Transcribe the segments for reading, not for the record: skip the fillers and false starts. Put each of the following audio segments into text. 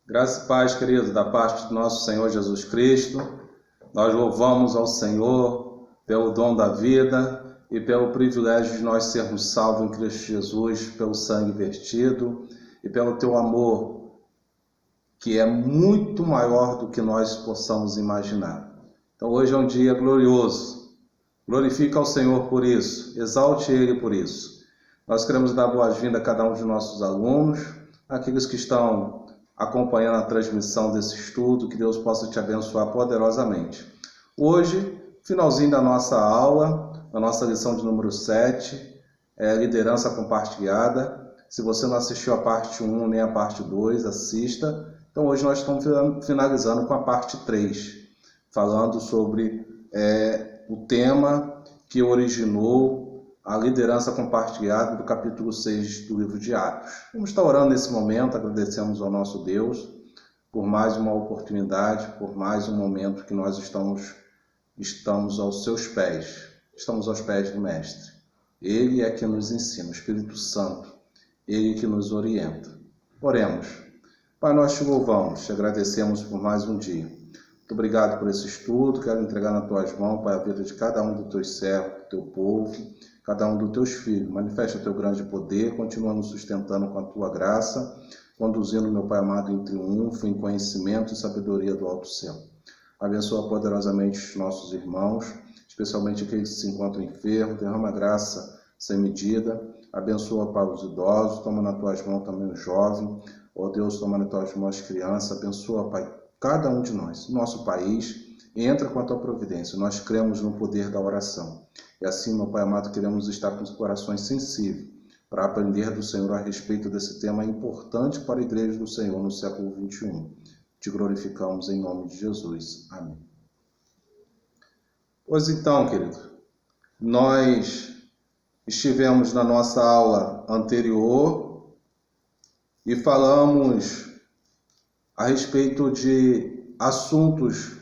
Graça e paz, querido, da parte do nosso Senhor Jesus Cristo. Nós louvamos ao Senhor pelo dom da vida e pelo privilégio de nós sermos salvos em Cristo Jesus, pelo sangue vertido e pelo teu amor, que é muito maior do que nós possamos imaginar. Então hoje é um dia glorioso. Glorifica ao Senhor por isso, exalte Ele por isso. Nós queremos dar boas-vindas a cada um de nossos alunos, aqueles que estão acompanhando a transmissão desse estudo, que Deus possa te abençoar poderosamente. Hoje, finalzinho da nossa aula, da nossa lição de número 7, liderança compartilhada. Se você não assistiu a parte 1 nem a parte 2, assista. Então hoje nós estamos finalizando com a parte 3, falando sobre o tema que originou a liderança compartilhada do capítulo 6 do livro de Atos. Vamos estar orando nesse momento, agradecemos ao nosso Deus por mais uma oportunidade, por mais um momento que nós estamos aos seus pés, estamos aos pés do Mestre. Ele é que nos ensina, o Espírito Santo, Ele que nos orienta. Oremos. Pai, nós te louvamos, te agradecemos por mais um dia. Muito obrigado por esse estudo, quero entregar nas tuas mãos, Pai, a vida de cada um dos teus servos, do teu povo, cada um dos teus filhos. Manifesta o teu grande poder, continua nos sustentando com a tua graça, conduzindo, meu Pai amado, em triunfo, em conhecimento e sabedoria do alto céu. Abençoa poderosamente os nossos irmãos, especialmente aqueles que se encontram enfermos, derrama graça sem medida, abençoa, Pai, os idosos, toma nas tuas mãos também os jovens, ó Deus, toma nas tuas mãos as crianças, abençoa, Pai, cada um de nós, nosso país, entra com a tua providência. Nós cremos no poder da oração. E assim, meu Pai amado, queremos estar com os corações sensíveis para aprender do Senhor a respeito desse tema importante para a Igreja do Senhor no século 21. Te glorificamos em nome de Jesus. Amém. Pois então, querido, nós estivemos na nossa aula anterior e falamos a respeito de assuntos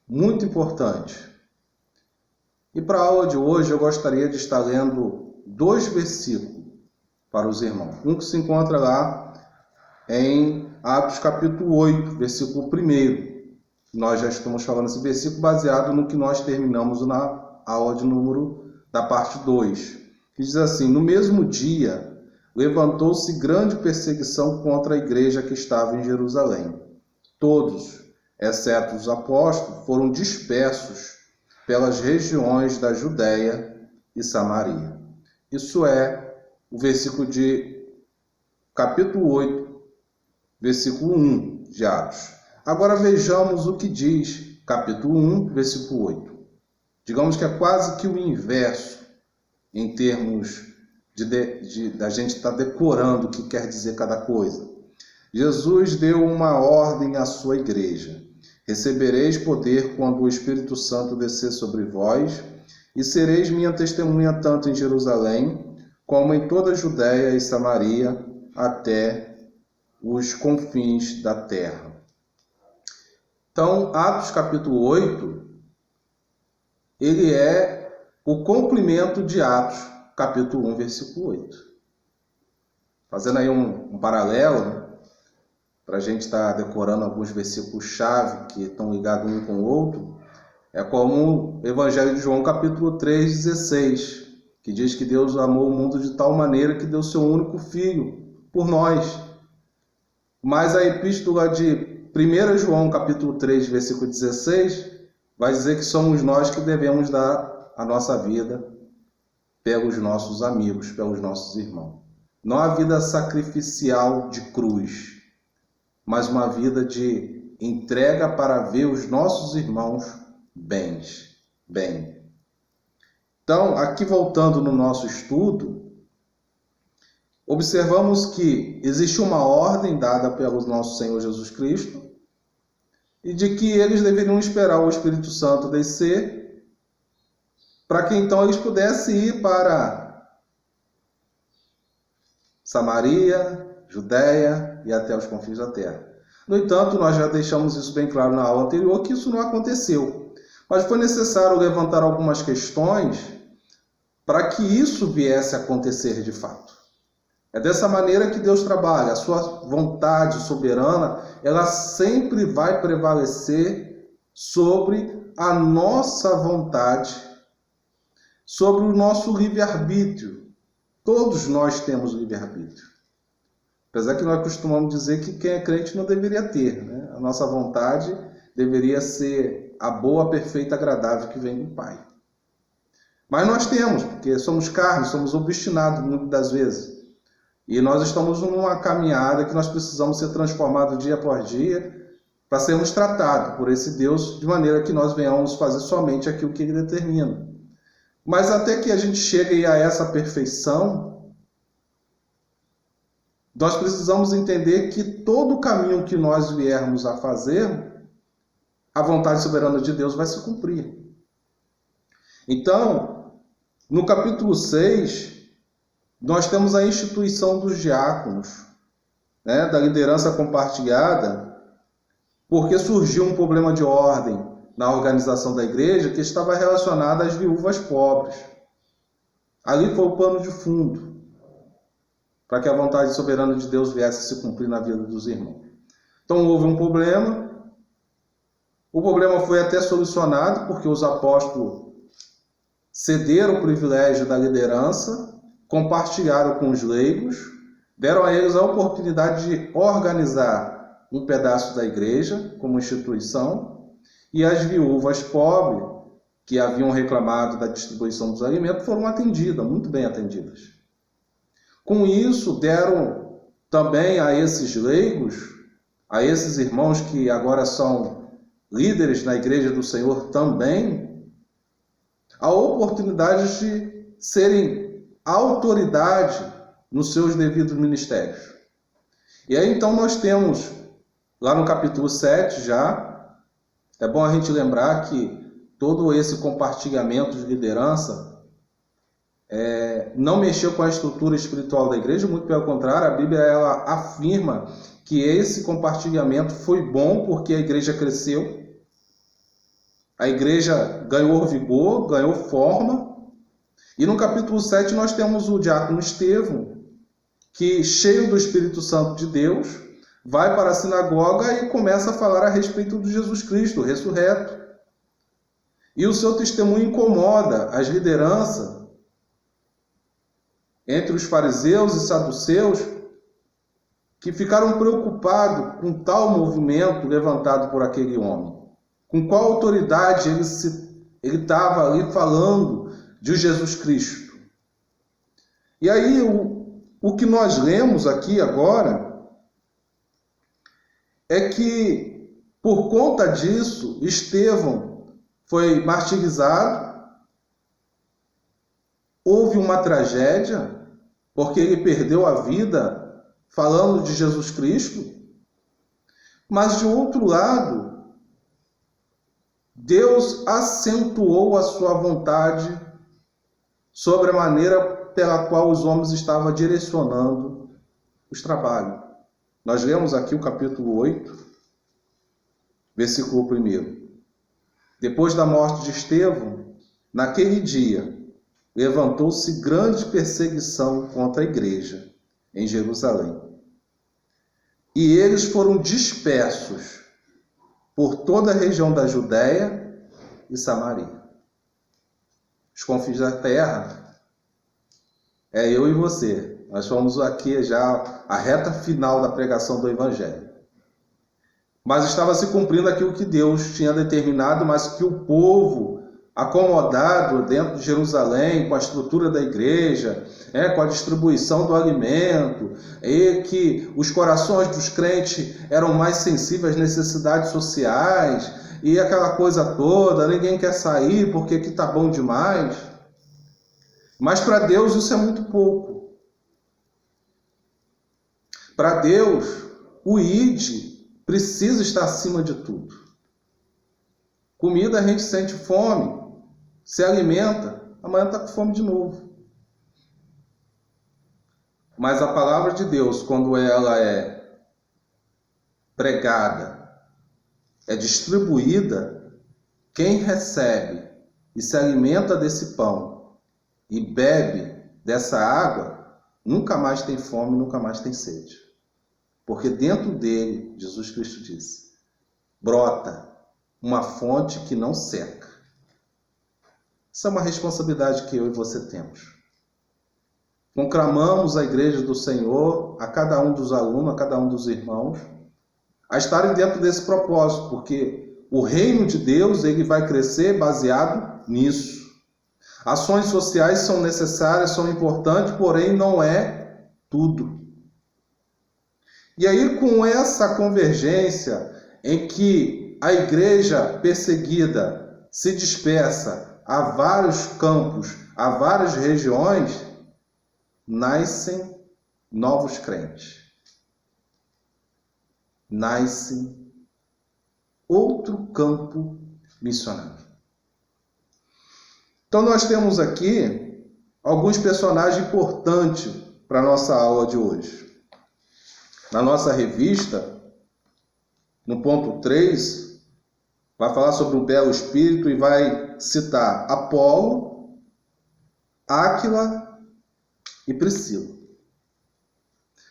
muito importantes. E para a aula de hoje eu gostaria de estar lendo 2 versículos para os irmãos. Um que se encontra lá em Atos capítulo 8, versículo 1. Nós já estamos falando esse versículo baseado no que nós terminamos na aula de número da parte 2. Que diz assim: no mesmo dia levantou-se grande perseguição contra a igreja que estava em Jerusalém. Todos, exceto os apóstolos, foram dispersos pelas regiões da Judéia e Samaria. Isso é o versículo de capítulo 8, versículo 1 de Atos. Agora vejamos o que diz capítulo 1, versículo 8. Digamos que é quase que o inverso em termos da gente estar decorando o que quer dizer cada coisa. Jesus deu uma ordem à sua igreja: recebereis poder quando o Espírito Santo descer sobre vós, e sereis minha testemunha tanto em Jerusalém, como em toda a Judéia e Samaria, até os confins da terra. Então, Atos capítulo 8, ele é o complemento de Atos capítulo 1, versículo 8. Fazendo aí um paralelo, né? Para a gente estar decorando alguns versículos-chave que estão ligados um com o outro, é como o Evangelho de João, capítulo 3, 16, que diz que Deus amou o mundo de tal maneira que deu seu único Filho por nós. Mas a epístola de 1 João, capítulo 3, versículo 16, vai dizer que somos nós que devemos dar a nossa vida pelos nossos amigos, pelos nossos irmãos. Não a vida sacrificial de cruz, mas uma vida de entrega para ver os nossos irmãos bem. Então, aqui voltando no nosso estudo, observamos que existe uma ordem dada pelo nosso Senhor Jesus Cristo e de que eles deveriam esperar o Espírito Santo descer para que então eles pudessem ir para Samaria, Judéia e até os confins da terra. No entanto, nós já deixamos isso bem claro na aula anterior, que isso não aconteceu. Mas foi necessário levantar algumas questões para que isso viesse a acontecer de fato. É dessa maneira que Deus trabalha. A sua vontade soberana, ela sempre vai prevalecer sobre a nossa vontade, sobre o nosso livre-arbítrio. Todos nós temos livre-arbítrio. Apesar que nós costumamos dizer que quem é crente não deveria ter, né? A nossa vontade deveria ser a boa, perfeita, agradável que vem do Pai. Mas nós temos, porque somos carne, somos obstinados muitas das vezes. E nós estamos numa caminhada que nós precisamos ser transformados dia após dia para sermos tratados por esse Deus de maneira que nós venhamos fazer somente aquilo que Ele determina. Mas até que a gente chegue a essa perfeição, nós precisamos entender que todo o caminho que nós viermos a fazer, a vontade soberana de Deus vai se cumprir. Então, no capítulo 6, nós temos a instituição dos diáconos, né, da liderança compartilhada, porque surgiu um problema de ordem na organização da igreja que estava relacionado às viúvas pobres. Ali foi o pano de fundo para que a vontade soberana de Deus viesse a se cumprir na vida dos irmãos. Então houve um problema. O problema foi até solucionado porque os apóstolos cederam o privilégio da liderança, compartilharam com os leigos, deram a eles a oportunidade de organizar um pedaço da igreja como instituição, e as viúvas pobres que haviam reclamado da distribuição dos alimentos foram atendidas, muito bem atendidas. Com isso, deram também a esses leigos, a esses irmãos que agora são líderes na igreja do Senhor também, a oportunidade de serem autoridade nos seus devidos ministérios. E aí então nós temos, lá no capítulo 7 já, é bom a gente lembrar que todo esse compartilhamento de liderança não mexeu com a estrutura espiritual da igreja, muito pelo contrário, a Bíblia ela afirma que esse compartilhamento foi bom porque a igreja cresceu, a igreja ganhou vigor, ganhou forma. E no capítulo 7 nós temos o diácono Estevão, que, cheio do Espírito Santo de Deus, vai para a sinagoga e começa a falar a respeito de Jesus Cristo, ressurreto. E o seu testemunho incomoda as lideranças entre os fariseus e saduceus, que ficaram preocupados com tal movimento levantado por aquele homem. Com qual autoridade ele estava ali falando de Jesus Cristo. E aí, o que nós lemos aqui agora é que, por conta disso, Estevão foi martirizado, houve uma tragédia, porque ele perdeu a vida falando de Jesus Cristo, mas, de outro lado, Deus acentuou a sua vontade sobre a maneira pela qual os homens estavam direcionando os trabalhos. Nós lemos aqui o capítulo 8, versículo 1. Depois da morte de Estevão, naquele dia, levantou-se grande perseguição contra a igreja em Jerusalém. E eles foram dispersos por toda a região da Judéia e Samaria. Os confins da terra é eu e você. Nós fomos aqui já a reta final da pregação do Evangelho. Mas estava se cumprindo aquilo que Deus tinha determinado, mas que o povo, acomodado dentro de Jerusalém, com a estrutura da igreja, com a distribuição do alimento, e que os corações dos crentes eram mais sensíveis às necessidades sociais, e aquela coisa toda, ninguém quer sair porque aqui está bom demais. Mas para Deus isso é muito pouco. Para Deus, o ide precisa estar acima de tudo. Comida a gente sente fome, se alimenta, amanhã está com fome de novo. Mas a palavra de Deus, quando ela é pregada, é distribuída, quem recebe e se alimenta desse pão e bebe dessa água, nunca mais tem fome, nunca mais tem sede. Porque dentro dele, Jesus Cristo disse, brota uma fonte que não seca. Isso é uma responsabilidade que eu e você temos. Conclamamos a igreja do Senhor, a cada um dos alunos, a cada um dos irmãos, a estarem dentro desse propósito, porque o reino de Deus ele vai crescer baseado nisso. Ações sociais são necessárias, são importantes, porém não é tudo. E aí, com essa convergência em que a igreja perseguida se dispersa a vários campos, a várias regiões, nascem novos crentes. Nasce outro campo missionário. Então nós temos aqui alguns personagens importantes para a nossa aula de hoje. Na nossa revista, no ponto 3, vai falar sobre o belo espírito e vai citar Apolo, Áquila e Priscila.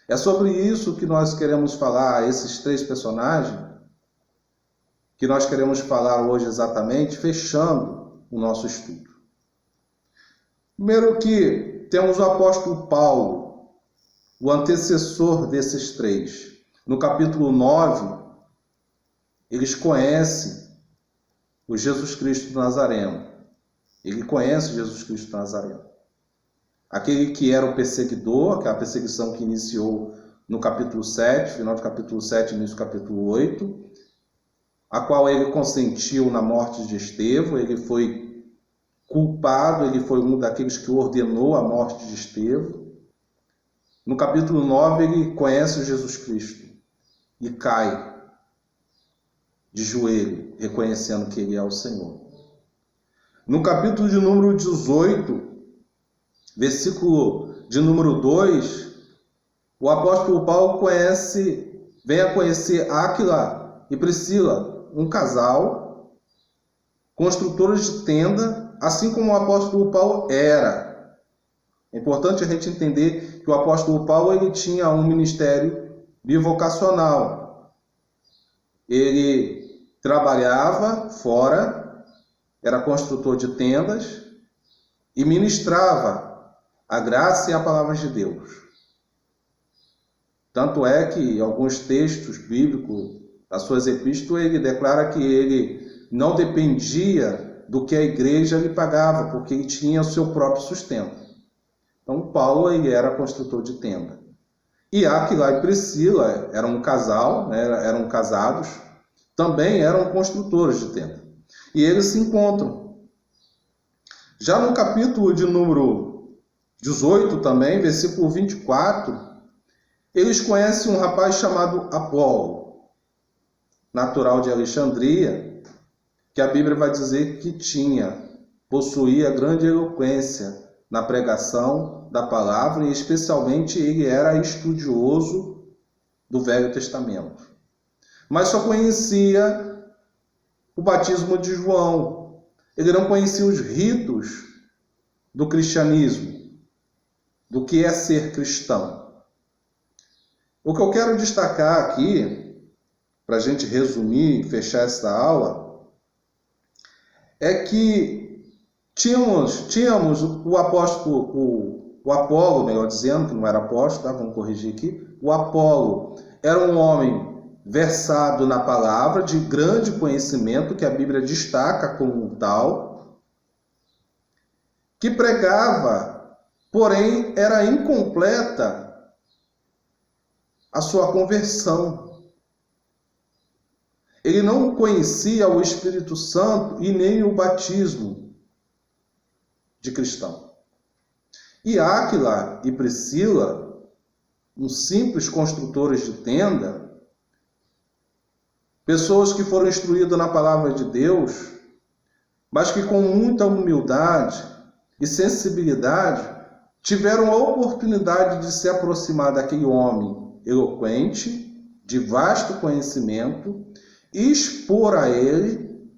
É sobre isso que nós queremos falar, esses 3 personagens, que nós queremos falar hoje exatamente, fechando o nosso estudo. Primeiro que temos o apóstolo Paulo, o antecessor desses 3. No capítulo 9, eles conhecem o Jesus Cristo Nazareno. Ele conhece Jesus Cristo Nazareno. Aquele que era o perseguidor, aquela perseguição que iniciou no capítulo 7, final do capítulo 7, início do capítulo 8, a qual ele consentiu na morte de Estevão, ele foi culpado, ele foi um daqueles que ordenou a morte de Estevão. No capítulo 9, ele conhece Jesus Cristo e cai de joelho, reconhecendo que ele é o Senhor. No capítulo de número 18, versículo de número 2, o apóstolo Paulo vem a conhecer Áquila e Priscila, um casal, construtores de tenda, assim como o apóstolo Paulo era. É importante a gente entender que o apóstolo Paulo ele tinha um ministério bivocacional. Ele trabalhava fora, era construtor de tendas e ministrava a graça e a palavra de Deus. Tanto é que em alguns textos bíblicos, nas suas epístolas, ele declara que ele não dependia do que a igreja lhe pagava, porque ele tinha o seu próprio sustento. Então, Paulo ele era construtor de tenda. E Áquila e Priscila eram um casal, né, eram casados, também eram construtores de tenda. E eles se encontram. Já no capítulo de número 18 também, versículo 24, eles conhecem um rapaz chamado Apolo, natural de Alexandria, que a Bíblia vai dizer que possuía grande eloquência na pregação da palavra e especialmente ele era estudioso do Velho Testamento. Mas só conhecia o batismo de João. Ele não conhecia os ritos do cristianismo, do que é ser cristão. O que eu quero destacar aqui, para a gente resumir e fechar essa aula, é que tínhamos o apóstolo, o Apolo, melhor dizendo, que não era apóstolo, tá? Vamos corrigir aqui. O Apolo era um homem versado na palavra, de grande conhecimento, que a Bíblia destaca como tal, que pregava, porém era incompleta a sua conversão. Ele não conhecia o Espírito Santo e nem o batismo de cristão. E Áquila e Priscila, uns simples construtores de tenda, pessoas que foram instruídas na palavra de Deus, mas que com muita humildade e sensibilidade tiveram a oportunidade de se aproximar daquele homem eloquente, de vasto conhecimento, e expor a ele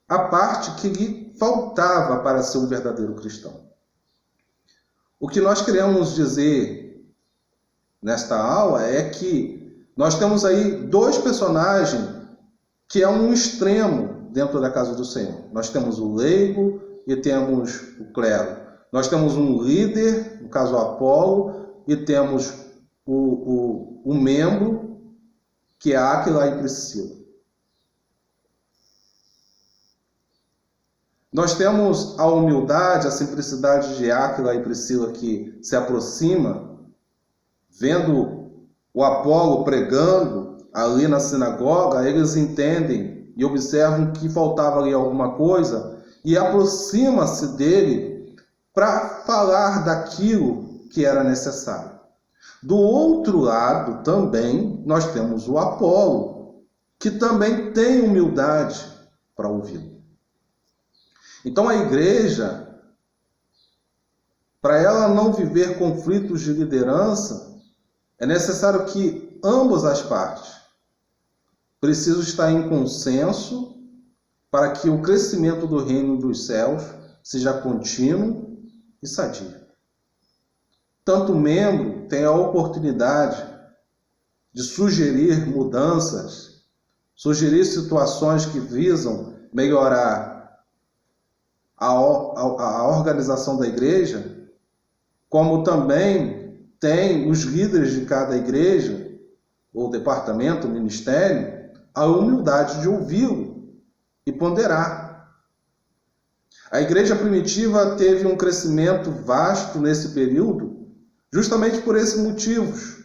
a parte que lhe faltava para ser um verdadeiro cristão. O que nós queremos dizer nesta aula é que nós temos aí dois personagens que é um extremo dentro da casa do Senhor. Nós temos o leigo e temos o clero. Nós temos um líder, no caso Apolo, e temos o membro, que é Áquila e Priscila. Nós temos a humildade, a simplicidade de Áquila e Priscila que se aproxima, vendo o Apolo pregando ali na sinagoga, eles entendem e observam que faltava ali alguma coisa e aproxima-se dele para falar daquilo que era necessário. Do outro lado também nós temos o Apolo, que também tem humildade para ouvi-lo. Então a igreja, para ela não viver conflitos de liderança, é necessário que ambas as partes precisam estar em consenso para que o crescimento do reino dos céus seja contínuo e sadio. Tanto membro tem a oportunidade de sugerir mudanças, sugerir situações que visam melhorar a organização da igreja, como também tem os líderes de cada igreja, ou departamento, ministério, a humildade de ouvi-lo e ponderar. A igreja primitiva teve um crescimento vasto nesse período, justamente por esses motivos,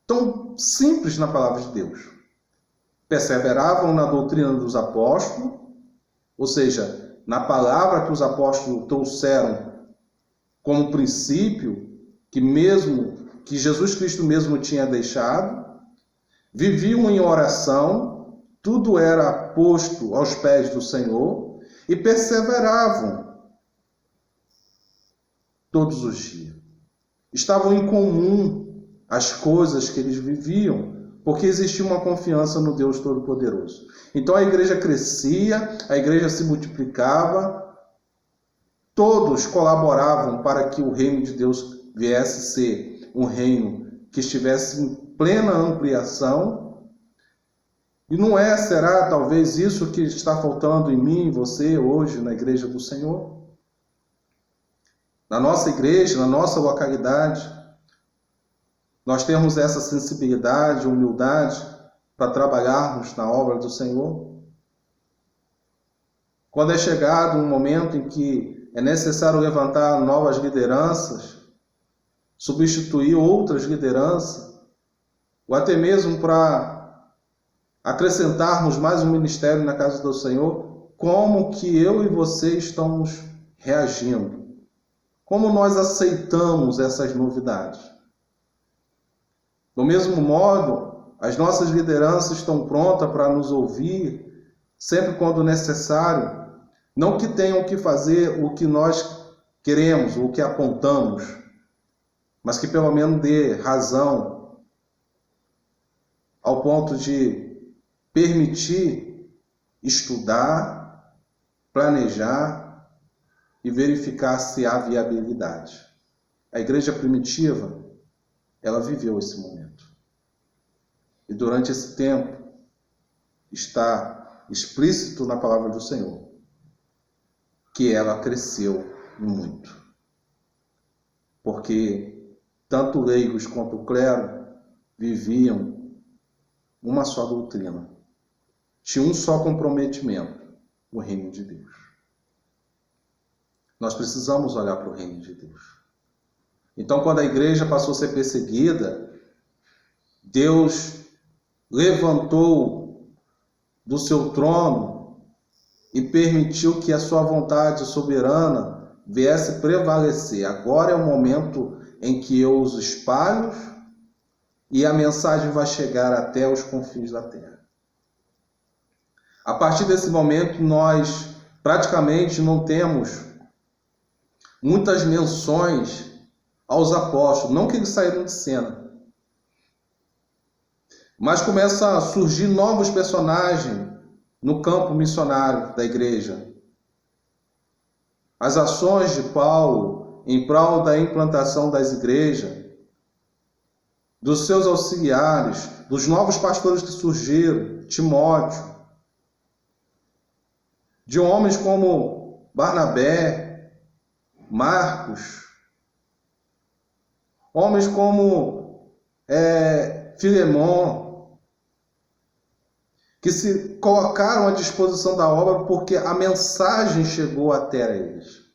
tão simples na palavra de Deus. Perseveravam na doutrina dos apóstolos, ou seja, na palavra que os apóstolos trouxeram como princípio, que Jesus Cristo mesmo tinha deixado, viviam em oração, tudo era posto aos pés do Senhor e perseveravam todos os dias. Estavam em comum as coisas que eles viviam, porque existia uma confiança no Deus Todo-Poderoso. Então a igreja crescia, a igreja se multiplicava, todos colaboravam para que o reino de Deus viesse a ser um reino que estivesse em plena ampliação. E não será talvez isso que está faltando em mim e você hoje na igreja do Senhor? Na nossa igreja, na nossa localidade, nós temos essa sensibilidade, humildade para trabalharmos na obra do Senhor? Quando é chegado um momento em que é necessário levantar novas lideranças, substituir outras lideranças, ou até mesmo para acrescentarmos mais um ministério na casa do Senhor, como que eu e você estamos reagindo? Como nós aceitamos essas novidades? Do mesmo modo, as nossas lideranças estão prontas para nos ouvir, sempre quando necessário, não que tenham que fazer o que nós queremos, o que apontamos, mas que pelo menos dê razão ao ponto de permitir estudar, planejar e verificar se há viabilidade. A igreja primitiva, ela viveu esse momento. E durante esse tempo, está explícito na palavra do Senhor que ela cresceu muito. Porque tanto leigos quanto o clero viviam uma só doutrina. Tinha um só comprometimento, o reino de Deus. Nós precisamos olhar para o reino de Deus. Então, quando a igreja passou a ser perseguida, Deus levantou do seu trono e permitiu que a sua vontade soberana viesse prevalecer. Agora é o momento em que eu os espalho e a mensagem vai chegar até os confins da terra. A partir desse momento, nós praticamente não temos muitas menções aos apóstolos, não que eles saíram de cena, mas começam a surgir novos personagens no campo missionário da igreja. As ações de Paulo em prol da implantação das igrejas, dos seus auxiliares, dos novos pastores que surgiram, Timóteo, de homens como Barnabé, Marcos, homens como Filemon, que se colocaram à disposição da obra porque a mensagem chegou até eles.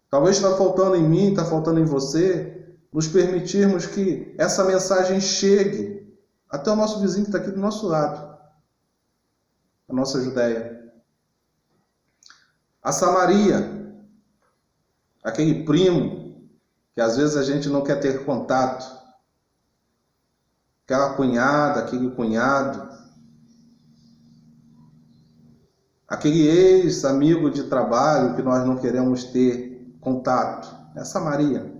Talvez está faltando em mim, está faltando em você, nos permitirmos que essa mensagem chegue até o nosso vizinho que está aqui do nosso lado, a nossa Judéia. A Samaria, aquele primo que às vezes a gente não quer ter contato, aquela cunhada, aquele cunhado, aquele ex-amigo de trabalho que nós não queremos ter contato. É a Samaria.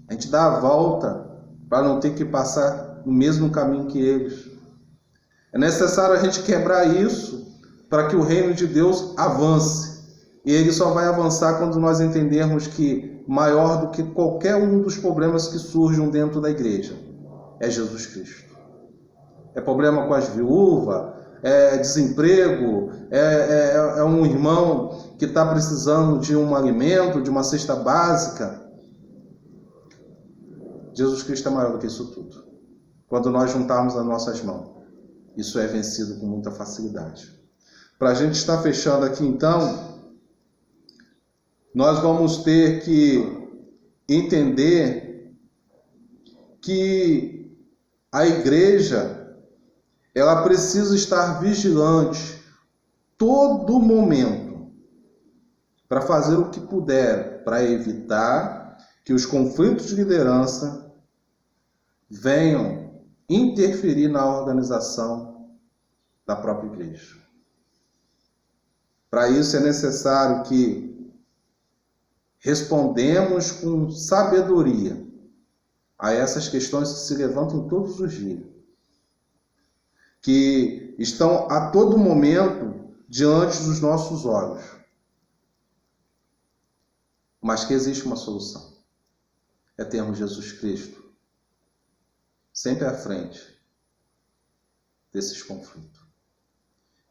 A gente dá a volta para não ter que passar no mesmo caminho que eles. É necessário a gente quebrar isso para que o reino de Deus avance. E ele só vai avançar quando nós entendermos que maior do que qualquer um dos problemas que surjam dentro da igreja é Jesus Cristo. É problema com as viúvas, é desemprego, é um irmão que está precisando de um alimento, de uma cesta básica. Jesus Cristo é maior do que isso tudo. Quando nós juntarmos as nossas mãos, isso é vencido com muita facilidade. Para a gente estar fechando aqui então, nós vamos ter que entender que a igreja, ela precisa estar vigilante todo momento para fazer o que puder para evitar que os conflitos de liderança venham interferir na organização da própria igreja. Para isso é necessário que respondemos com sabedoria a essas questões que se levantam todos os dias, que estão a todo momento diante dos nossos olhos, mas que existe uma solução. É termos Jesus Cristo sempre à frente desses conflitos.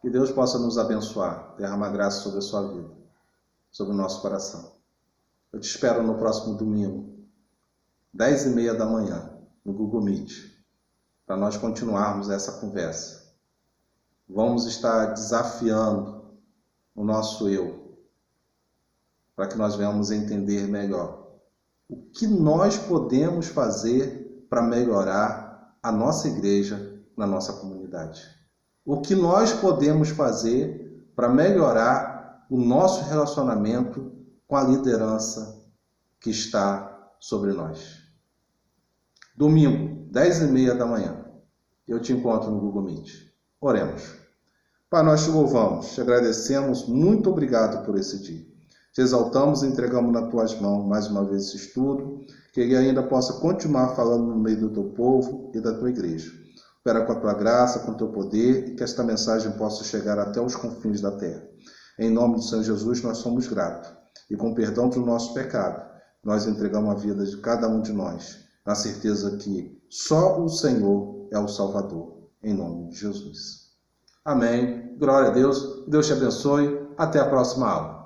Que Deus possa nos abençoar, derramar graça sobre a sua vida, sobre o nosso coração. Eu te espero no próximo domingo, 10h30 da manhã, no Google Meet, para nós continuarmos essa conversa. Vamos estar desafiando o nosso eu, para que nós venhamos entender melhor o que nós podemos fazer para melhorar a nossa igreja na nossa comunidade. O que nós podemos fazer para melhorar o nosso relacionamento com a liderança que está sobre nós. Domingo, 10h30 da manhã, eu te encontro no Google Meet. Oremos. Pai, nós te louvamos, te agradecemos, muito obrigado por esse dia. Te exaltamos e entregamos nas tuas mãos mais uma vez esse estudo, que ele ainda possa continuar falando no meio do teu povo e da tua igreja. Opera com a tua graça, com o teu poder, e que esta mensagem possa chegar até os confins da terra. Em nome do Senhor Jesus, nós somos gratos. E com perdão do nosso pecado, nós entregamos a vida de cada um de nós, na certeza que só o Senhor é o Salvador. Em nome de Jesus. Amém. Glória a Deus. Deus te abençoe. Até a próxima aula.